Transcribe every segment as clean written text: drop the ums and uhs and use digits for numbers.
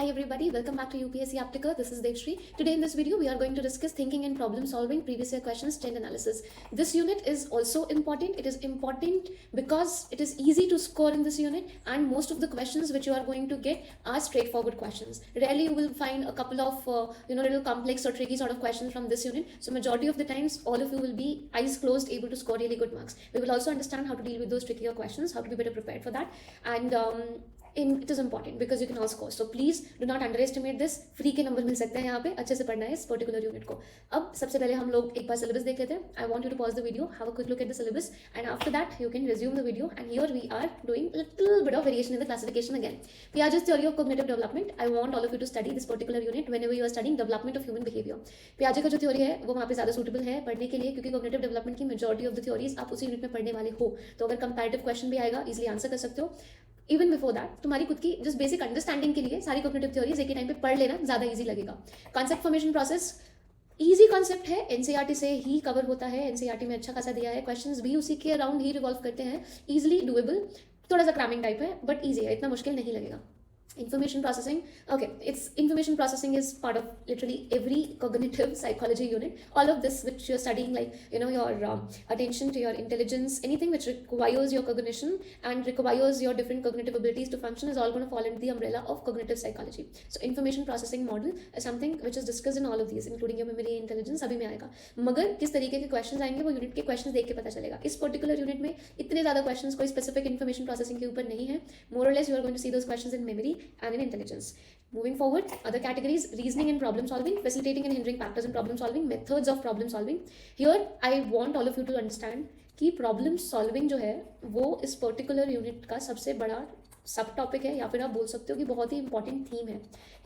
Hi everybody, welcome back to UPSC Aptica. This is Devshri. Today in this video, we are going to discuss thinking and problem solving, previous year questions, trend analysis. This unit is also important. It is important because it is easy to score in this unit and most of the questions which you are going to get are straightforward questions. Rarely you will find a couple of little complex or tricky sort of questions from this unit. So majority of the times, all of you will be eyes closed able to score really good marks. We will also understand how to deal with those trickier questions, how to be better prepared for that. And it is important because you can all score. So please do not underestimate this. Free के number मिल सकते हैं यहाँ पे, अच्छे से पढ़ना है इस पर्टिकुलर यूनिट को. अब सबसे पहले हम लोग एक बार सिलेबस देख लेते हैं. I want you to pause the video, have a quick look at the syllabus and after that you can resume the video. And here we are doing little bit of variation in the classification again. Piaget's theory of cognitive development. I want all of you to study this particular unit whenever you are studying development of human behavior. Piaget का जो theory है वो वहाँ पे ज़्यादा suitable है पढ़ने के लिए, क्योंकि कॉग्निटिव डेवलपमेंट की मेजॉरिटी ऑफ द थ्योरीज आप उसी यूनिट में पढ़ने वाले हो. तो अगर कंपैरेटिव क्वेश्चन भी आएगा इजीली आंसर कर सकते हो. इवन बिफोर दैट तुम्हारी खुद की जस्ट बेसिक अंडरस्टैंडिंग के लिए सारी कॉग्निटिव थ्योरीज एक ही टाइम पे पढ़ लेना ज़्यादा ईजी लगेगा. Concept formation process easy concept है, एनसीईआरटी से ही कवर होता है. एनसीईआरटी में अच्छा खासा दिया है, क्वेश्चंस भी उसी के अराउंड ही रिवॉल्व करते हैं. ईजिली डुएबल, थोड़ा सा क्रैमिंग टाइप है बट ईजी है, इतना मुश्किल नहीं लगेगा. Information processing, okay, it's information processing is part of literally every cognitive psychology unit. All of this which you're studying, like your attention to your intelligence, anything which requires your cognition and requires your different cognitive abilities to function is all going to fall under the umbrella of cognitive psychology. So information processing model is something which is discussed in all of these, including your memory, intelligence, सभी में आएगा. मगर किस तरीके के questions आएंगे वो unit के क्वेश्चंस देख के पता चलेगा. इस पर्टिकुलर यूनिट में इतने ज़्यादा क्वेश्चंस कोई स्पेसिफिक इन्फॉर्मेशन प्रोसेसिंग के ऊपर नहीं है. More or less you are going to see those questions in memory and in intelligence. Moving forward, other categories: reasoning and problem solving, facilitating and hindering factors in problem solving, methods of problem solving. Here I want all of you to understand कि problem solving जो है वो इस particular unit का सबसे बड़ा सब topic है, या फिर आप बोल सकते हो कि बहुत ही इंपॉर्टेंट थीम है.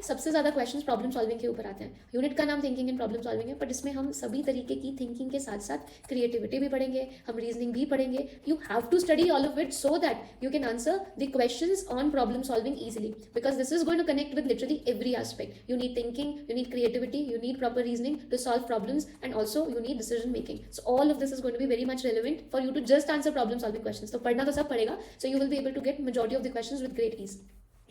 सबसे ज़्यादा क्वेश्चंस प्रॉब्लम सॉल्विंग के ऊपर आते हैं. यूनिट का नाम थिंकिंग एंड प्रॉब्लम सॉल्विंग है, बट इसमें हम सभी तरीके की थिंकिंग के साथ साथ क्रिएटिविटी भी पढ़ेंगे, हम रीजनिंग भी पढ़ेंगे. You have to study all of it so that you can answer the questions on problem solving easily, because this is going to connect with literally every aspect. You need thinking, you need creativity, you need proper reasoning to solve problems, and also you need decision making. So all of this is going to be very much relevant for you to just answer problem solving questions. तो पढ़ना तो सब पड़ेगा, so you will be able to get majority of the questions with great ease.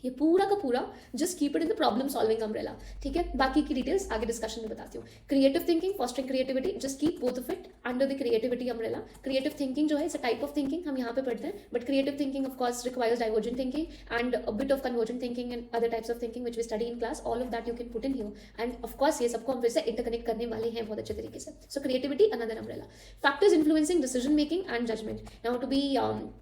ये पूरा का पूरा just keep it in the problem solving umbrella. ठीक है, बाकी की डिटेल्स आगे डिस्कशन में बताती हूँ. Creative thinking, fostering creativity, just keep both of it under the creativity umbrella. Creative thinking जो है it's a type of thinking, हम यहाँ पे पढ़ते हैं, but creative thinking of course requires divergent thinking and a bit of convergent thinking and other types of thinking which we study in class. All of that you can put in here, and of course ये सबको हम फिर से interconnect करने वाले हैं बहुत अच्छे तरीके से. So creativity another umbrella. Factors influencing decision making and judgement. Now to be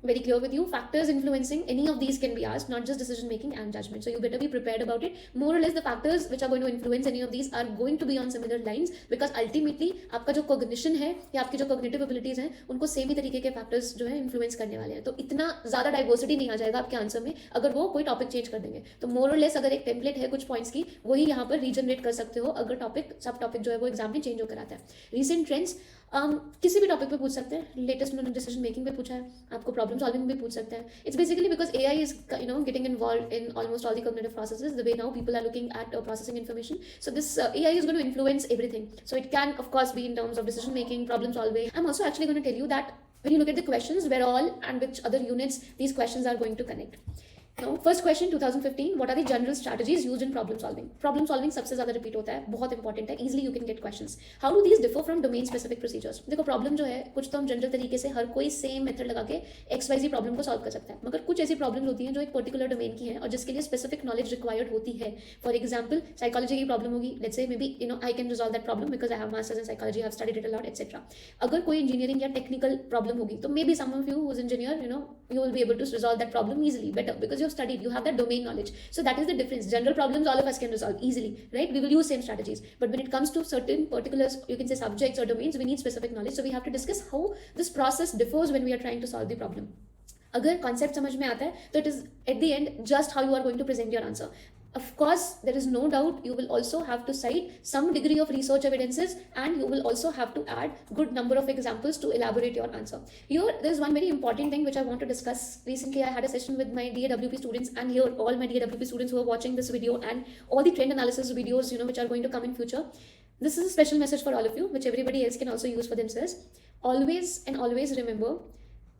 very clear with you, factors influencing any of these can be asked, not just decision making and judgement. So you better be prepared about it. More or less the factors which are going to influence any of these are going to be on similar lines, because ultimately आपका जो cognition है या आपकी जो cognitive abilities हैं उनको same ही तरीके के factors जो है influence करने वाले हैं. तो इतना ज़्यादा diversity नहीं आ जाएगा आपके आंसर में अगर वो कोई टॉपिक चेंज कर देंगे. तो more or less अगर एक टेम्पलेट है कुछ पॉइंट्स की, वही यहाँ पर रीजनरेट कर सकते हो अगर टॉपिक सब टॉपिक जो है वो एग्जाम में चेंज होकर आता है. रिसेंट ट्रेंड्स किसी भी टॉपिक पे पूछ सकते हैं. लेटेस्ट उन्होंने डिसीजन मेकिंग पे पूछा है, आपको प्रॉब्लम सॉल्विंग भी पूछ सकते हैं. It's basically because AI is getting involve in almost all the cognitive processes, the way now people are looking at processing information. So this AI is going to influence everything. So it can of course be in terms of decision making, problem solving. I'm also actually going to tell you that when you look at the questions, where all and which other units these questions are going to connect. Now, first question 2015, what are the general strategies used in problem solving? Problem solving सबसे ज़्यादा repeat होता है, बहुत important है. easily you can get questions. How do these differ from domain specific procedures? देखो problem जो है कुछ तो हम जनरल तरीके से हर कोई सेम मेथड लगा के XYZ प्रॉब्लम को सॉल्व कर सकता है, मगर कुछ ऐसी प्रॉब्लम होती हैं जो एक पर्टिकुलर डोमेन की है और जिसके लिए स्पेसिफिक नॉलेज रिक्वायर्ड होती है. फॉर एग्जाम्पल साइकोलॉजी की प्रॉब्लम होगी, let's say maybe I can resolve that problem because I have masters in psychology, I have studied it a lot etcetera. अगर कोई इंजीनियरिंग या टेक्निकल प्रॉब्लम होगी तो maybe some of you who is engineer you will be able to resolve that problem easily, better, because you have studied, you have that domain knowledge. So that is the difference. General problems all of us can resolve easily, right? We will use same strategies, but when it comes to certain particular, you can say, subjects or domains, we need specific knowledge. So we have to discuss how this process differs when we are trying to solve the problem. अगर concept समझ में आता है तो it is at the end just how you are going to present your answer. Of course, there is no doubt you will also have to cite some degree of research evidences, and you will also have to add good number of examples to elaborate your answer. Here, there is one very important thing which I want to discuss. Recently, I had a session with my DAWP students, and here all my DAWP students who are watching this video and all the trend analysis videos, which are going to come in future. This is a special message for all of you, which everybody else can also use for themselves. Always and always remember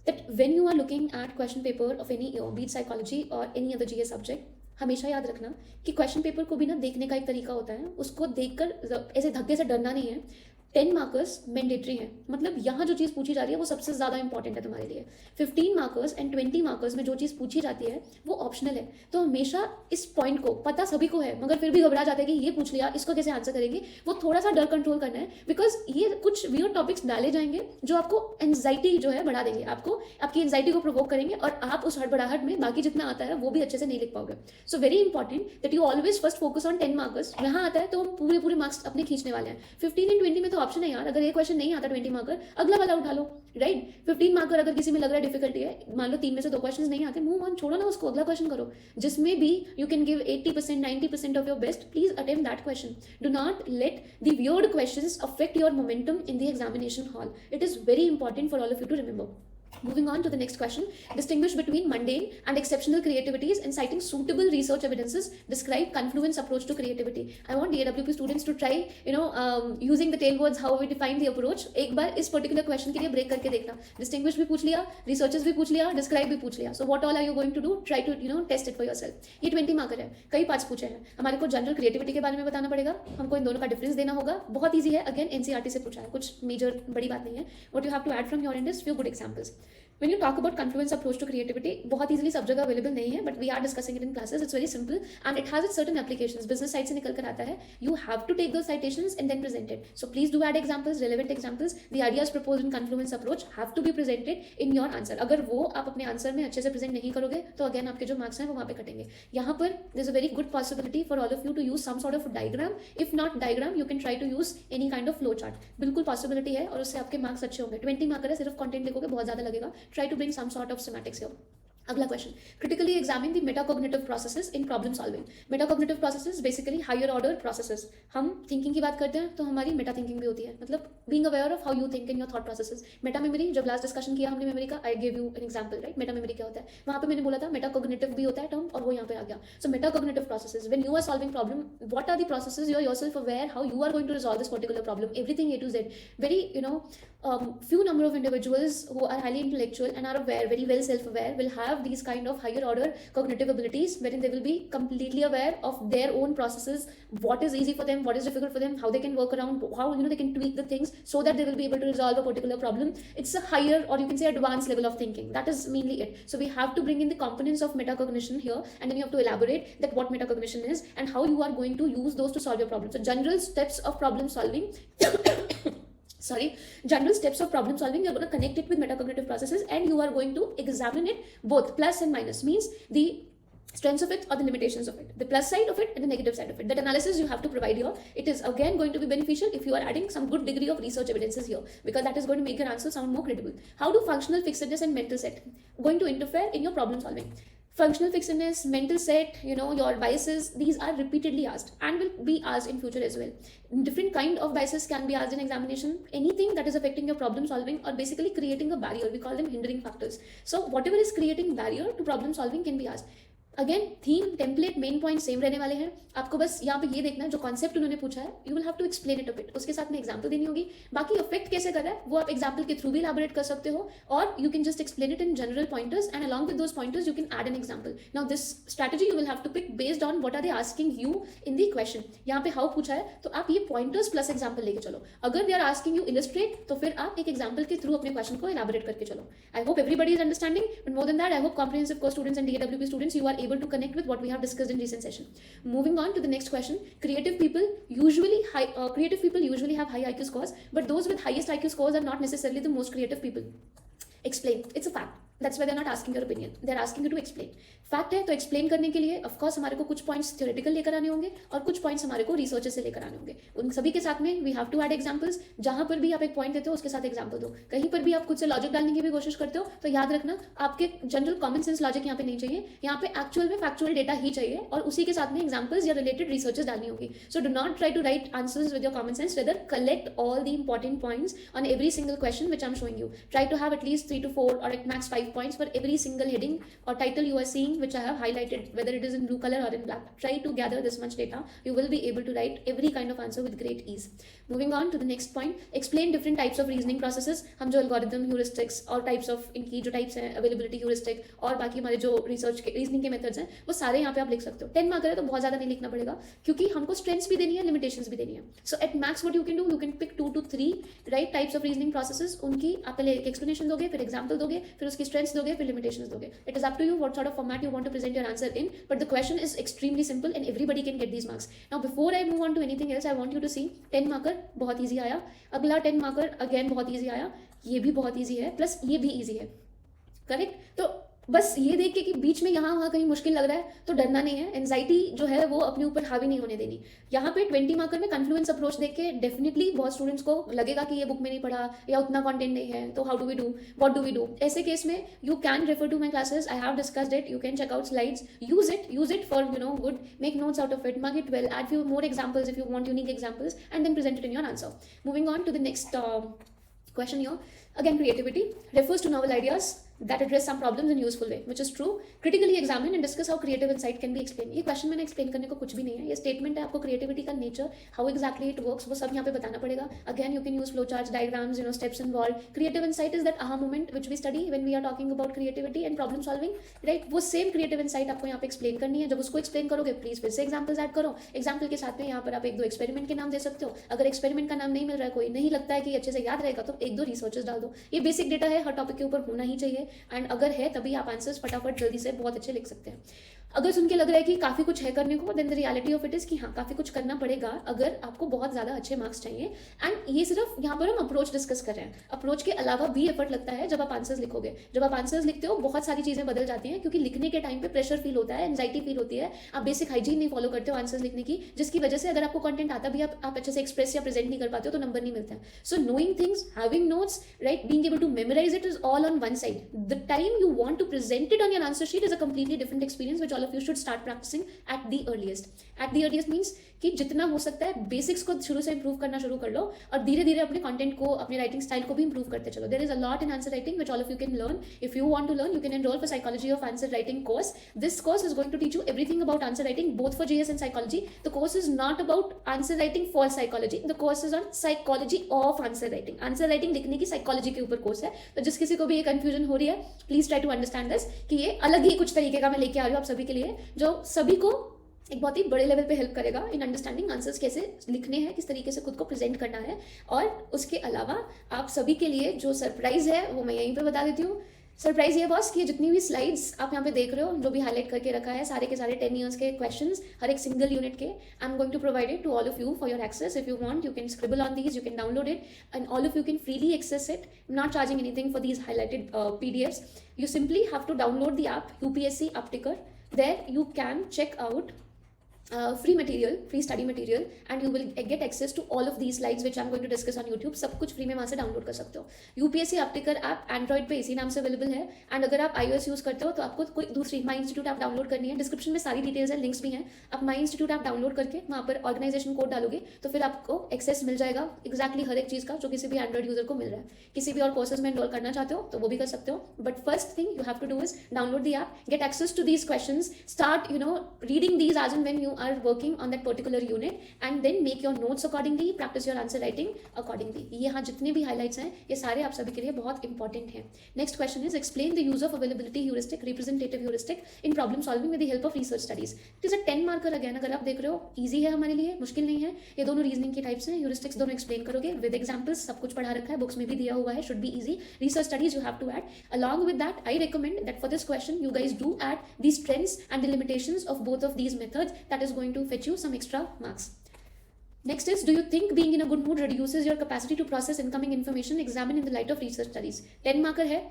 that when you are looking at question paper of any year, be it psychology or any other GS subject, हमेशा याद रखना कि question paper को भी ना देखने का एक तरीका होता है, उसको देखकर ऐसे धक्के से डरना नहीं है। 10 मार्कर्स मैंडेटरी हैं, मतलब यहाँ जो चीज़ पूछी जा रही है वो सबसे ज़्यादा इंपॉर्टेंट है तुम्हारे लिए। 15 मार्कर्स एंड 20 मार्कर्स में जो चीज़ पूछी जाती है वो ऑप्शनल है। तो हमेशा इस पॉइंट को पता सभी को है, मगर फिर भी घबरा जाते हैं कि ये पूछ लिया, इसको कैसे आंसर करेंगे। वो थोड़ा सा डर कंट्रोल करना है, बिकॉज ये कुछ वियर्ड टॉपिक्स डाले जाएंगे जो आपको एंजाइटी जो है बढ़ा देंगे, आपको आपकी एंजाइटी को प्रोवोक करेंगे, और आप उस हड़बड़ाहट में बाकी जितना आता है वो भी अच्छे से नहीं लिख पाओगे। So very important that you always first focus on 10 markers. यहाँ आता है तो हम पूरे मार्क्स अपने खींचने वाले हैं। 15 एंड 20 में तो ऑप्शन है यार, अगर ये क्वेश्चन नहीं आता 20 मार्कर, अगला वाला उठा लो, राइट। 15 मार्कर अगर किसी में लग रहा है डिफिकल्टी है, मान लो 3 में से 2 क्वेश्चंस नहीं आते, मूव ऑन, छोड़ो ना उसको, अगला क्वेश्चन करो जिसमें भी you can give 80% 90% of your best. Please attempt that question. Do not let the weird questions affect your momentum in the examination hall. It is very important for all of you to remember. Moving on to the next question. Distinguish between mundane and exceptional creativities in citing suitable research evidences. Describe Confluent's approach to creativity. I want DAWP students to try, using the tail words how we define the approach. एक बार इस particular question के लिए break करके देखना. Distinguish भी पूछ लिया, researches भी पूछ लिया, describe भी पूछ लिया. So what all are you going to do? Try to test it for yourself. ये 20 मार्कर है, कई पार्ट्स पूछे हैं. हमारे को जनरल क्रिएटिविटी के बारे में बताना पड़ेगा, हमको इन दोनों का डिफरेंस देना होगा. बहुत ईजी है, अगेन एनसीईआरटी से पूछा है, कुछ मेजर बड़ी बात नहीं है. What you have to add from your end is few good examples. When you talk about Confluent's approach to creativity, बहुत easily सब जगह अवेलेबल नहीं है, but we are discussing it in classes. It's very simple and it has its certain applications. Business side से निकल कर आता है. You have to take those citations and then present it. So please do add examples, relevant examples. The ideas proposed in Confluent's approach have to be presented in your answer. अगर वो आप अपने answer में अच्छे से present नहीं करोगे तो अगेन आपके जो मार्क्स हैं वो वहाँ पे कटेंगे. यहाँ पर there's a very good possibility for all of you to use some sort of diagram. If not diagram, you can try to use any kind of flow chart. बिल्कुल possibility है और उससे आपके मार्क्स अच्छे होंगे. 20 मार्कर है, सिर्फ content लिखोगे बहुत ज़्यादा लगेगा. Try to bring some sort of semantics here. अगला question. Critically examine the metacognitive processes in problem solving. Metacognitive processes basically higher order processes. हम थिंकिंग की बात करते हैं तो हमारी मेटा थिंकिंग भी होती है, मतलब being aware of how you think in your thought processes. Meta memory, जब लास्ट डिस्कशन किया हमने मेमोरी का, I give you an example, right. Meta memory क्या होता है, वहाँ पे मैंने बोला था मेटाकोग्निटिव भी होता है टर्म, और वो यहाँ पे आ गया. So metacognitive processes, when you are solving problem, what are the processes you are yourself aware how you are going to resolve this particular problem, everything A to Z. Very few number of individuals who are highly intellectual and are aware, very well self-aware, will have these kind of higher order cognitive abilities wherein they will be completely aware of their own processes, what is easy for them, what is difficult for them, how they can work around, how they can tweak the things so that they will be able to resolve a particular problem. It's a higher, or you can say advanced level of thinking. That is mainly it. So we have to bring in the components of metacognition here, and then you have to elaborate that what metacognition is and how you are going to use those to solve your problem. So general steps of problem solving general steps of problem solving, you're going to connect it with metacognitive processes and you are going to examine it both plus and minus, means the strengths of it or the limitations of it, the plus side of it and the negative side of it. That analysis you have to provide here. It is again going to be beneficial if you are adding some good degree of research evidences here, because that is going to make your answer sound more credible. How do functional fixedness and mental set going to interfere in your problem solving? Functional fixedness, mental set, your biases, these are repeatedly asked and will be asked in future as well. Different kind of biases can be asked in examination. Anything that is affecting your problem solving or basically creating a barrier, we call them hindering factors. So whatever is creating barrier to problem solving can be asked. Again theme, template, main point same रहने वाले हैं. आपको बस यहाँ पे ये देखना है जो कॉन्सेप्ट उन्होंने पूछा है, you will have to explain it a bit. उसके साथ में एग्जांपल देनी होगी. बाकी अफेक्ट कैसे कर रहा है वो आप एग्जांपल के थ्रू भी इलैबोरेट कर सकते हो, और you can just explain it in general pointers and along with those pointers you can add an example. Now this strategy you will have to pick based on what are they asking you in the question. यहाँ पे how पूछा है तो आप ये pointers plus example लेके चलो. अगर they are asking you illustrate तो फिर आप एक एग्जांपल के थ्रू अपने क्वेश्चन को इलैबोरेट करके चलो. I hope everybody is understanding, but more than that I hope comprehensive course students and DAWP students you are able to connect with what we have discussed in recent session. Moving on to the next question. Creative people usually have high IQ scores, but those with highest IQ scores are not necessarily the most creative people. Explain. It's a fact. That's why they're not asking your opinion. They're asking you to explain. Fact है, तो explain करने के लिए of course हमारे को कुछ points theoretical लेकर आने होंगे और कुछ पॉइंट्स हमारे को रिसर्च से लेकर आने होंगे. उन सभी के साथ में we have to add examples. जहां पर भी आप एक पॉइंट देते हो उसके साथ एग्जांपल दो. कहीं पर भी आप खुद से लॉजिक डालने की भी कोशिश करते हो तो याद रखना आपके जनरल कॉमन सेंस लॉजिक यहाँ पे नहीं चाहिए. यहाँ पे एक्चुअल में फैक्चुअल डेटा ही चाहिए और उसी के साथ में एग्जांपल्स या रिलेटेड रिसर्चेस डालनी होगी. So do not try to write answers with your common sense, rather collect all the important points on every single question which I am showing you. Try to have at least 3 to 4 or at max 5 5 points for every single heading or title you are seeing which I have highlighted, whether it is in blue color or in black. Try to gather this much data. You will be able to write every kind of answer with great ease. Moving on to the next point, explain different types of reasoning processes. हम जो algorithm, heuristics और types of इनकी जो types हैं, availability heuristic और बाकी हमारे जो research के reasoning के methods हैं, वो सारे यहाँ पे आप लिख सकते हो. 10 मार्कर है तो बहुत ज़्यादा नहीं लिखना पड़ेगा क्योंकि हमको strengths भी देनी है, limitations भी देनी है. So at max what you can do, you can pick 2 to 3 right types of reasoning processes. उनकी आप पहले एक explanation दोगे, फिर example दोगे, फिर उसकी strengths दोगे, फिर limitations दोगे. It is up to you what sort of format you want to present your answer in, but the question is extremely simple and everybody can get these marks. Now before I move on to anything else, I want you to see 10 marker बहुत easy आया, अगला 10 marker again बहुत easy आया, ये भी बहुत easy है, plus ये भी easy है. करेक्ट? तो बस ये देख के कि बीच में यहाँ वहाँ कहीं मुश्किल लग रहा है तो डरना नहीं है. एंजाइटी जो है वो अपने ऊपर हावी नहीं होने देनी. यहाँ पे 20 मार्कर में कन्फ्लुएंस अप्रोच देख के डेफिनेटली बहुत स्टूडेंट्स को लगेगा कि ये बुक में नहीं पढ़ा या उतना कंटेंट नहीं है, तो how do we do, what do we do. ऐसे केस में you can refer to my classes, I have discussed it, you can check out slides, use it for good, make notes out of it, mark it well, add few more examples if you want unique examples and then present it in your answer. Moving on to the next question here. Again, creativity refers to novel ideas that address some problems in useful way, which is true. Critically examine and discuss how creative insight can be explained. ये question मैंने explain करने को कुछ भी नहीं है, ये statement है. आपको क्रिएटिविटी का nature, how exactly it works, वो सब यहाँ पे बताना पड़ेगा. Again you can use flow charts, diagrams, steps involve. Creative insight is that aha moment which we study when we are talking about creativity and problem solving, right. वो same creative insight आपको यहाँ पे explain करनी है. जब उसको explain करोगे please फिर से एग्जाम्पल्स ऐड करो. एग्जाम्पल के साथ में यहाँ पर आप 1-2 एक्सपेरिमेंट के नाम दे सकते हो. अगर एक्सपेरिमेंट का नाम नहीं मिल रहा है, कोई नहीं लगता है कि अच्छे से याद रहेगा, तो 1-2 रिसर्चेस डाल दो. ये बेसिक डेटा है, हर टॉपिक के ऊपर होना ही चाहिए. एंड अगर है तभी आप आंसर्स फटाफट जल्दी से बहुत अच्छे लिख सकते हैं. अगर सुन के लग रहा है कि काफ़ी कुछ है करने को, then the reality of it is कि हाँ काफ़ी कुछ करना पड़ेगा अगर आपको बहुत ज़्यादा अच्छे मार्क्स चाहिए. एंड ये सिर्फ यहाँ पर हम अप्रोच डिस्कस कर रहे हैं. अप्रोच के अलावा भी एफर्ट लगता है जब आप आंसर्स लिखोगे. जब आप आंसर्स लिखते हो बहुत सारी चीज़ें बदल जाती हैं क्योंकि लिखने के टाइम पे प्रेशर फील होता है, एंजाइटी फील होती है. आप बेसिक हाइजीन नहीं फॉलो करते हो आंसर्स लिखने की, जिसकी वजह से अगर आपको कंटेंट आता भी आप अच्छे से एक्सप्रेस या प्रेजेंट नहीं कर पाते हो तो नंबर नहीं मिलता है. So knowing things, having notes, right, being able to memorise it is all on one side. The time you want to present it on your answer sheet is a completely different experience which all of you should start practising at the earliest means कि जितना हो सकता है basics को शुरू से improve करना शुरू कर लो और धीरे धीरे अपने कंटेंट को, अपने राइटिंग स्टाइल को भी इंप्रूव करते चलो. There is a lot in answer writing which all of you can learn. If you want to learn, you can enrol for psychology of answer writing course. This course is going to teach you everything about answer writing both for GS and psychology. The course is not about answer writing for psychology, the course is on psychology of answer writing. Answer writing लिखने की psychology के ऊपर course है. तो जिस किसी को भी ये कंफ्यूजन हो रही है, please try to understand this कि ये अलग ही कुछ तरीके का मैं लेके आ रही हूँ आप सभी के लिए, जो सभी को एक बहुत ही बड़े लेवल पे हेल्प करेगा इन अंडरस्टैंडिंग आंसर्स कैसे लिखने हैं, किस तरीके से खुद को प्रेजेंट करना है. और उसके अलावा आप सभी के लिए जो सरप्राइज है वो मैं यहीं पे बता देती हूँ. सरप्राइज ये बॉस कि ये जितनी भी स्लाइड्स आप यहाँ पे देख रहे हो, जो भी हाईलाइट करके रखा है, सारे के सारे 10 ईयर्स के क्वेश्चंस हर एक सिंगल यूनिट के, I am going to provide it to all of you for your access. If you want, you can scribble on these, you can download it and all of you can freely access it. Not charging anything for these highlighted PDFs. You simply have to download the app UPSC Upticker. There you can check out free material, free study material, and you will get access to all of these slides which I'm going to discuss on YouTube. सब कुछ free में वहाँ से download कर सकते हो. UPSC Upticker app Android पे इसी नाम से अवेलेबल है. एंड अगर आप iOS यूज़ करते हो तो आपको कोई दूसरी माई इंस्टीट्यूट ऐप डाउनलोड करनी है. डिस्क्रिप्शन में सारी डिटेल्स है, लिंक्स भी हैं. आप माई इंस्टीट्यूट ऐप डाउनलोड करके वहाँ पर ऑर्गेनाइजेशन कोड डालोगे तो फिर आपको एक्सेस मिल जाएगा एक्जैक्टली हर एक चीज़ का जो किसी भी एंड्रॉइड यूजर को मिल रहा है. किसी भी और कोर्सेज में एनरोल करना चाहते हो तो वो भी कर सकते हो. But first thing you have to do is download the app, get access to these questions, start reading these as and when you are working on that particular unit, and then make your notes accordingly, practice your answer writing accordingly. ये यहाँ जितने भी highlights हैं ये सारे आप सभी के लिए बहुत important हैं. Next question is explain the use of availability heuristic, representative heuristic in problem solving with the help of research studies. It is a 10 marker again. अगर आप देख रहे हो easy है हमारे लिए, मुश्किल नहीं है. ये दोनों reasoning की types हैं, heuristics दोनों explain करोगे with examples, सब कुछ पढ़ा रखा है, books में भी दिया हुआ है, should be easy. Research studies you have to add. Along with that, I recommend that for this question you guys do add the strengths and the limitations of both of these methods. That is going to fetch you some extra marks. Next is, do you think being in a good mood reduces your capacity to process incoming information? Examine in the light of research studies. 10 marker है,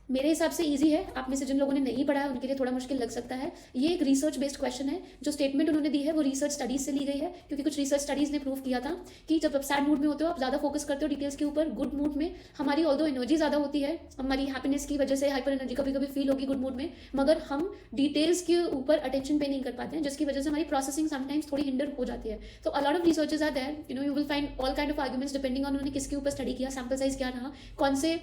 मेरे हिसाब से easy है. आप में से जिन लोगों ने नहीं पढ़ा है उनके लिए थोड़ा मुश्किल लग सकता है. ये एक रिसर्च बेस्ड क्वेश्चन है. जो स्टेटमेंट उन्होंने दी है वो रिसर्च स्टडीज से ली गई है, क्योंकि कुछ रिसर्च स्टडीज ने प्रूव किया था कि जब आप सैड मूड में होते हो आप ज़्यादा फोकस करते हो डिटेल्स के ऊपर. गुड मूड में हमारी ऑल्दो एनर्जी ज़्यादा होती है, हमारी हैप्पीनेस की वजह से हाइपर एनर्जी कभी कभी फील होगी गुड मूड में, मगर हम डिटेल्स के ऊपर अटेंशन पे नहीं कर पाते हैं, जिसकी वजह से हमारी प्रोसेसिंग समटाइम्स थोड़ी हिंडर हो जाती है. तो a lot of researches are there, you will find all kind of arguments depending on उन्होंने किसके ऊपर स्टडी किया, सैम्पल साइज क्या रहा, कौन से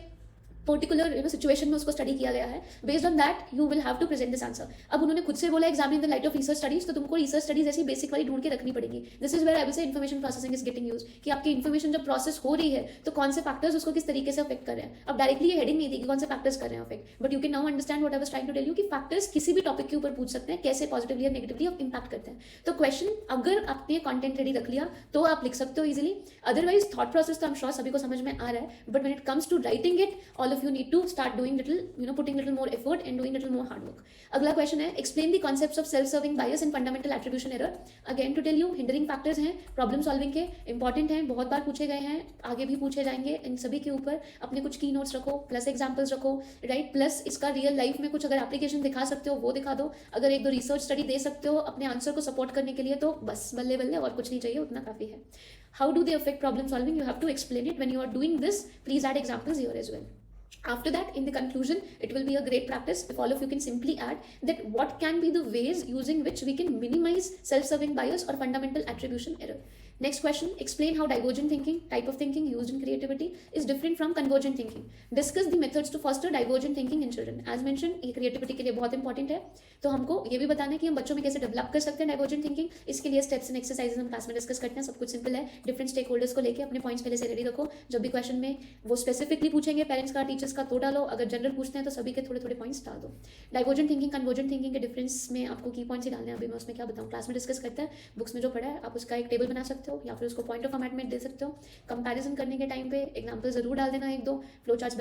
पर्टिकुलर सिचुएशन में उसको स्टडी किया गया है. Based on that you will have to present this answer. अब उन्होंने खुद से बोला examine the light of research studies, तो तुमको रिसर्च स्टडीज ऐसी बेसिक वाली ढूंढ के रखनी पड़ेगी. This is where I will say information processing is getting use, कि आपकी इन्फॉर्मेशन जब प्रोसेस हो रही है तो कौन से फैक्टर्स उसको किस तरीके से अफेक्ट कर रहे हैं. अब डायरेक्टली ये हेडिंग नहीं थी कि कौन से फैक्टर्स कर रहे हैं affect, but you can now understand what I was trying to tell you, कि फैक्टर्स किसी भी टॉपिक के ऊपर पूछ सकते हैं, कैसे पॉजिटिवली और नेगेटिवली इंपैक्ट करते हैं. तो क्वेश्चन अगर आपने कंटेंट रेडी रख लिया तो आप लिख सकते हो इजीली. अदरवाइज थॉट प्रोसेस तो आई एम श्योर सभी को समझ में आ रहा है, but when it comes to writing it all of you need to start doing little putting little more effort and doing little more hard work. अगला question है explain the concepts of self serving bias and fundamental attribution error. Again to tell you hindering factors हैं problem solving के, important हैं, बहुत बार पूछे गए हैं, आगे भी पूछे जाएंगे. इन सभी के ऊपर अपने कुछ की नोट्स रखो, प्लस एग्जाम्पल्स रखो, राइट. प्लस इसका रियल लाइफ में कुछ अगर एप्लीकेशन दिखा सकते हो वो दिखा दो. अगर एक दो रिसर्च स्टडी दे सकते हो अपने आंसर को सपोर्ट करने के लिए तो बस बल्ले बल्ले, और कुछ नहीं चाहिए, उतना काफी है. How do they affect problem solving, you have to explain it. When you are doing this please add examples here as well. After that, in the conclusion, it will be a great practice if all of you can simply add that what can be the ways using which we can minimize self-serving bias or fundamental attribution error. Next question, explain how divergent thinking, type of thinking used in creativity, is different from convergent thinking. Discuss the methods to foster divergent thinking in children. As mentioned, ये creativity के लिए बहुत important है, तो हमको ये भी बताना है कि हम बच्चों में कैसे डेवलप कर सकते हैं डाइवर्जेंट थिंकिंग. इसके लिए स्टेप्स एंड एक्सरसाइजेस हम क्लास में डिस्कस करते हैं. सब कुछ सिंपल है. डिफरेंट स्टेक होल्डर्स को लेके अपने पॉइंट्स पहले से रेडी रखो. जब भी क्वेश्चन में वो स्पेसिफिकली पूछेंगे पेरेंट्स का टीचर्स का तो डालो, अगर जनरल पूछते हैं तो सभी के थोड़े थोड़े पॉइंट्स डाल दो. डाइवर्जेंट थिंकिंग कन्वर्जेंट थिंकिंग के डिफरेंस में आपको की पॉइंट्स ही डालने हैं. अभी मैं उसमें क्या बताऊँ, क्लास में डिस्कस करते हैं. बुक्स में जो पढ़ा है आप उसका एक टेबल बना सकते हो या फिर उसको पॉइंट ऑफ फॉर्मेट में दे सकते हो. कंपैरिजन करने के टाइम पे एग्जांपल जरूर डाल देना, एक दो फ्लो चार्ट्स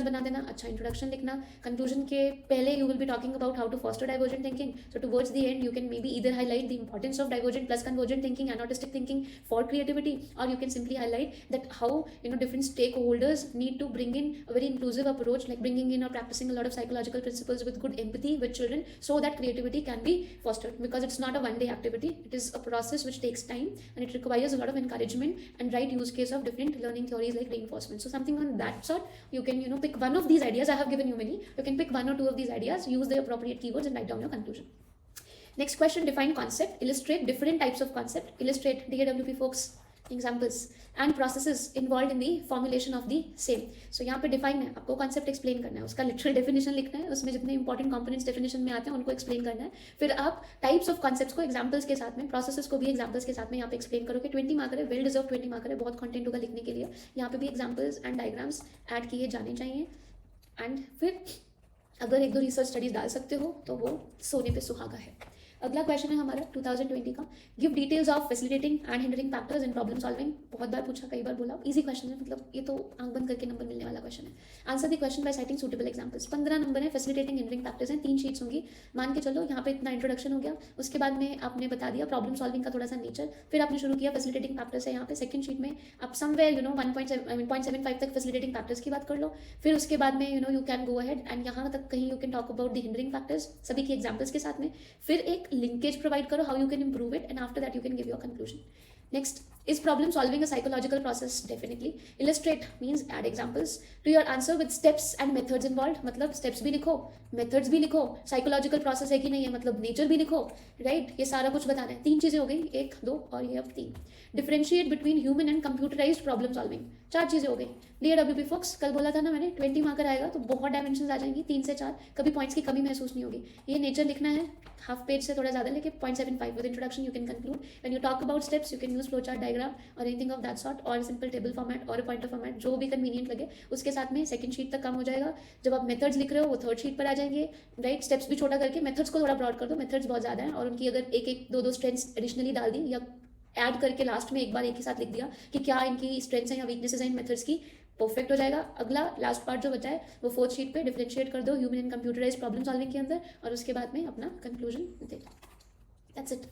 बना देना. अच्छा इंट्रोडक्शन लिखना. कंक्लूजन के पहले you will be talking about how to foster divergent thinking. So towards the end you can maybe either highlight the importance of divergent plus convergent thinking and autistic thinking for creativity, or you can simply highlight that how different stakeholders need to bring in a very inclusive approach, like bringing in or practicing a lot of psychological principles with good empathy with children so that creativity can be fostered, because it's not a one day activity. It is a process which takes time and it requires a lot of encouragement and right use case of different learning theories like reinforcement. So something on that sort, you can pick one of these ideas. I have given you many. You can pick one or two of these ideas, use the appropriate keywords and write down your conclusion. Next question, define concept, illustrate different types of concept, illustrate DAWP folks examples and processes involved in the formulation of the same. So यहाँ पे define है, आपको concept explain करना है, उसका literal definition लिखना है, उसमें जितने important components definition में आते हैं उनको explain करना है. फिर आप types of concepts को examples के साथ में, processes को भी examples के साथ में यहाँ पे explain करोगे. 20 मार्कर है, well deserved 20 मार्कर है, बहुत content होगा लिखने के लिए. यहाँ पे भी examples and diagrams add किए जाने चाहिए. एंड फिर अगर एक दो रिसर्च स्टडीज डाल सकते हो तो वो सोने पे सुहागा है. अगला क्वेश्चन है हमारा 2020 का, give details of facilitating and hindering factors in problem solving. बहुत बार पूछा, कई बार बोला, इजी क्वेश्चन है, मतलब ये तो आंख बंद करके नंबर मिलने वाला क्वेश्चन है. Answer the question by citing suitable examples. 15 number है. फैसिलिटेटिंग हिंडरिंग फैक्टर्स हैं, 3 शीट्स होंगी. मान के चलो यहाँ पे इतना इंट्रोडक्शन हो गया, उसके बाद में आपने बता दिया प्रॉब्लम सॉल्विंग का थोड़ा सा नेचर, फिर आपने शुरू किया फैसिलिटेटिंग फैक्टर्स है. यहाँ पे सेकंड शीट में आप समवेयर 1.75 तक फैसिलिटेटिंग फैक्टर्स की बात कर लो. फिर उसके बाद में you can go ahead and यहाँ तक कहीं you can talk about the hindering factors सभी की एग्जाम्पल्स के साथ में. फिर एक लिंकेज प्रोवाइड करो, how you can improve it, and after that you can give your conclusion. Next, is problem solving a psychological process? Definitely. Illustrate means add examples to your answer with steps and methods involved. मतलब steps भी लिखो, methods भी लिखो, psychological process है कि नहीं है, मतलब nature भी लिखो, right? ये सारा कुछ बताना है. 3 चीजें हो गई, 1 2 और ये अब 3. Differentiate between human and computerized problem solving. 4 चीजें हो गई. DAWP folks, कल बोला था ना मैंने 20 मार्कर आएगा तो बहुत डायमेंशंस आ जाएंगी, 3 से 4. कभी पॉइंट्स की कमी महसूस नहीं होगी. ये नेचर लिखना है, हाफ पेज से थोड़ा ज़्यादा लेके 0.75. With introduction you can conclude. When you talk about steps you can use flow chart, diagram और एनीथिंग ऑफ दैट सॉर्ट, और सिंपल टेबल फॉर्मेट और पॉइंटर फॉर्मेट, जो भी कन्वीनियंट लगे. उसके साथ में सेकंड शीट तक काम हो जाएगा. जब आप मेथड्स लिख रहे हो वो थर्ड शीट पर आ जाएंगे, राइट. स्टेप्स भी छोटा करके मेथड्स को थोड़ा ब्रॉड कर दो. मेथड्स बहुत ज़्यादा है और उनकी अगर एक एक दो स्ट्रेंथ्स एडिशनली डाल दी या ऐड करके लास्ट में एक बार एक ही साथ लिख दिया कि क्या इनकी स्ट्रेंथ्स हैं या वीकनेसेस हैं इन मेथड्स की, परफेक्ट हो जाएगा. अगला लास्ट पार्ट जो बचा है वो फोर्थ शीट पे डिफरेंशिएट कर दो human and computerised problem solving के अंदर, और उसके बाद में अपना कंक्लूजन दे दो. That's it.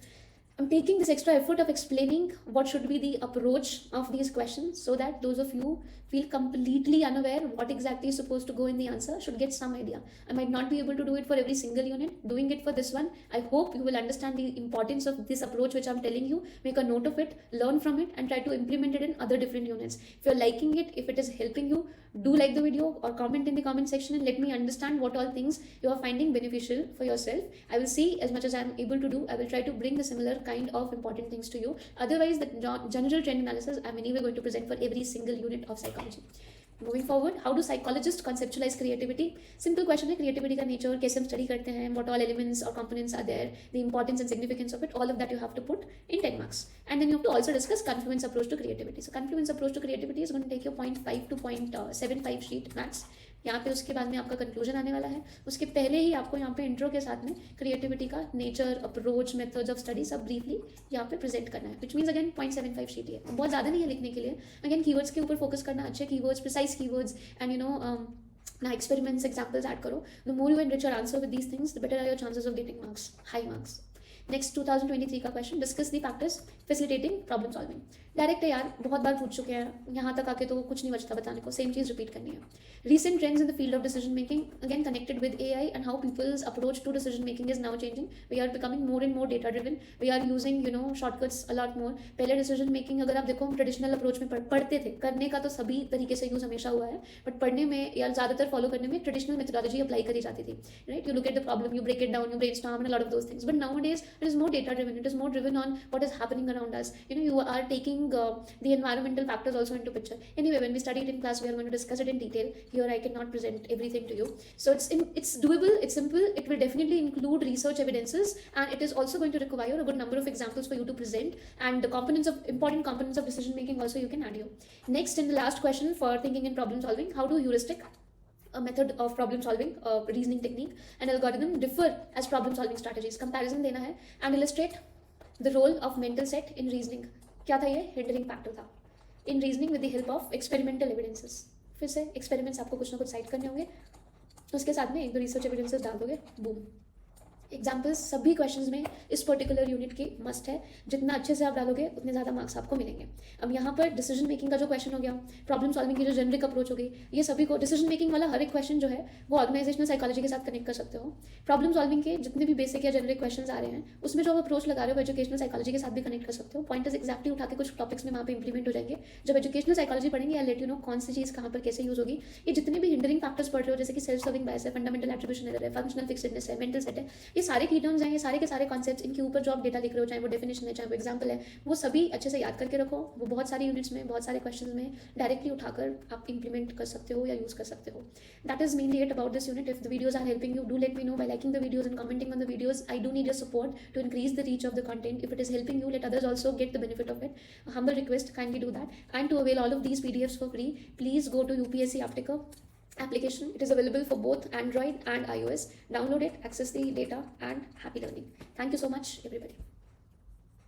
I'm taking this extra effort of explaining what should be the approach of these questions so that those of you feel completely unaware what exactly is supposed to go in the answer should get some idea. I might not be able to do it for every single unit. Doing it for this one, I hope you will understand the importance of this approach which I'm telling you. Make a note of it, learn from it, and try to implement it in other different units. If you're liking it, if it is helping you, do like the video or comment in the comment section and let me understand what all things you are finding beneficial for yourself. I will see as much as I'm able to do. I will try to bring the similar kind of important things to you. Otherwise, the general trend analysis I'm anyway going to present for every single unit of psychology. Moving forward, how do psychologist conceptualise creativity? Simple question है, creativity का nature कैसे हम study करते हैं, what all elements और components are there, the importance and significance of it, all of that you have to put in 10 marks. And then you have to also discuss confluence approach to creativity. So confluence approach to creativity is going to take your 0.5 to 0.75 sheet max. यहाँ पे उसके बाद में आपका conclusion आने वाला है, उसके पहले ही आपको यहाँ पे इंट्रो के साथ में क्रिएटिविटी का nature, approach, methods of study सब ब्रीफली यहाँ पे प्रेजेंट करना है, विच मीन्स अगेन 0.75 शीट है, बहुत ज़्यादा नहीं है लिखने के लिए. अगेन कीवर्ड्स के ऊपर फोकस करना, अच्छे keywords, precise keywords and you know ना एक्सपेरिमेंट्स, एग्जाम्पल्स ऐड करो. The more you enrich your answer with these things, the better are your chances of getting marks, high marks. Next 2023 का question, discuss the factors facilitating problem solving. Direct है यार, बहुत बार पूछ चुके हैं, यहाँ तक आके तो कुछ नहीं बचता बताने को, सेम चीज़ रिपीट करनी है. Recent trends in the field of decision making, again connected with AI and how people's approach to decision making is now changing. We are becoming more and more data driven, we are using you know shortcuts a lot more. पहले decision making अगर आप देखो हम traditional approach में पढ़ते थे, करने का तो सभी तरीके से यूज हमेशा हुआ है, बट पढ़ने में या ज़्यादातर फॉलो करने में ट्रेडिशनल मेथोडोलॉजी अप्लाई करी जाती थी. Right, you look at the problem, you break it down, you brainstorm and a lot of those things. But nowadays it is more data driven, it is more driven on what is happening around us. You know, you are taking the environmental factors also into picture. Anyway, when we study it in class, we are going to discuss it in detail. Here I cannot present everything to you, so it's doable, it's simple, it will definitely include research evidences, and it is also going to require a good number of examples for you to present, and the important components of decision making also you can add here. Next, in the last question for thinking and problem solving, how do heuristic, a method of problem solving, reasoning technique, and algorithm differ as problem solving strategies? Comparison देना है and illustrate the role of mental set in reasoning. क्या था ये? hindering factor था in reasoning with the help of experimental evidences. फिर से experiments आपको कुछ ना कुछ साइट करने होंगे, उसके साथ में एक दो रिसर्च एविडेंसेस डाल दोगे, बूम. एग्जाम्पल्स सभी क्वेश्चंस में इस पर्टिकुलर यूनिट की मस्ट है, जितना अच्छे से आप डालोगे उतने ज़्यादा मार्क्स आपको मिलेंगे. अब यहाँ पर डिसीजन मेकिंग का जो क्वेश्चन हो गया, प्रॉब्लम सॉल्विंग की जो जेनरिक अप्रोच हो गई, ये सभी को डिसीजन मेकिंग वाला हर एक क्वेश्चन जो है वो ऑर्गेनाइजेशनल साइकोलॉजी के साथ कनेक्ट कर सकते हो. प्रॉब्लम सॉल्विंग के जितने भी बेसिक या जेनरिक क्वेश्चन आ रहे हैं उसमें जो आप अप्रोच लगा रहे हो एजुकेशनल साइकोलॉजी के साथ भी कनेक्ट कर सकते हो. पॉइंटर्स एक्जैक्टली उठा के कुछ टॉपिक्स में वहाँ पे इंप्लीमेंट हो जाएंगे. जब एजुकेशनल साइकोलॉजी पढ़ेंगे या लेट यू नो कौन सी चीज़ कहाँ पर कैसे यूज होगी. ये जितने भी हिंडरिंग फैक्टर्स पढ़ रहे हो, जैसे कि सेल्फ सर्विंग बायस है, फंडामेंटल एट्रीब्यूशन एरर है, फंक्शनल फिक्सडनेस है, मेंटल सेट है, ये सारे की टर्म्स हैं, ये सारे के सारे कॉन्सेप्ट्स, इनके ऊपर जो आप डेटा लिख रहे हो, चाहे वो डेफिनेशन है, चाहे वो एग्जाम्पल है, वो सभी अच्छे से याद करके रखो. वो बहुत सारी यूनिट्स में, बहुत सारे क्वेश्चंस में डायरेक्टली उठाकर आप इंप्लीमेंट कर सकते हो या यूज कर सकते हो. That is mainly it about this unit. If the videos are helping you, do let me know by liking the videos and commenting on the videos. I do need your support to increase the reach of the content. If it is helping you, let others also get the benefit of it. A humble request, kindly do that. And to avail all of these PDFs for free, please go to UPSC Aptica application. It is available for both Android and iOS. Download it, access the data, and happy learning. Thank you so much, everybody.